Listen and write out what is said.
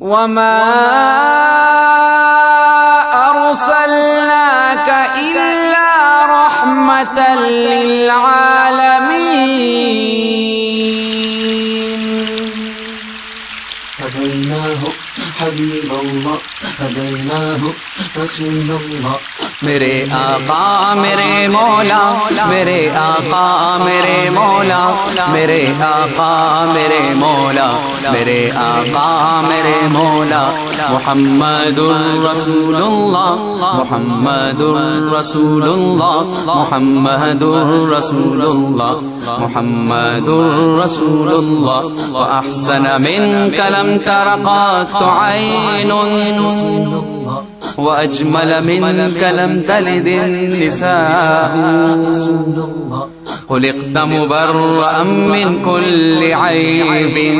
वमा अरसलनाक इल्ला रहमतल लिल आलमीन। हदैनाहु हबीबल्लाह हदैनाहु रसूलल्लाह। मेरे आका मेरे मौला, मेरे आका मेरे मौला, मेरे आका मेरे मौला, मेरे आका मेरे मौला। मुहम्मदुर रसूलुल्लाह, मुहम्मदुर रसूलुल्लाह, मुहम्मदुर रसूलुल्लाह, मुहम्मदुर रसूलुल्लाह। व अहसन मिनका लम तरा क़त्तु ऐनुन वअजमल मिनका लम तलिद निसाअ। खुलिक़्त मुबर्रअन मिन कुल्लि ऐबिन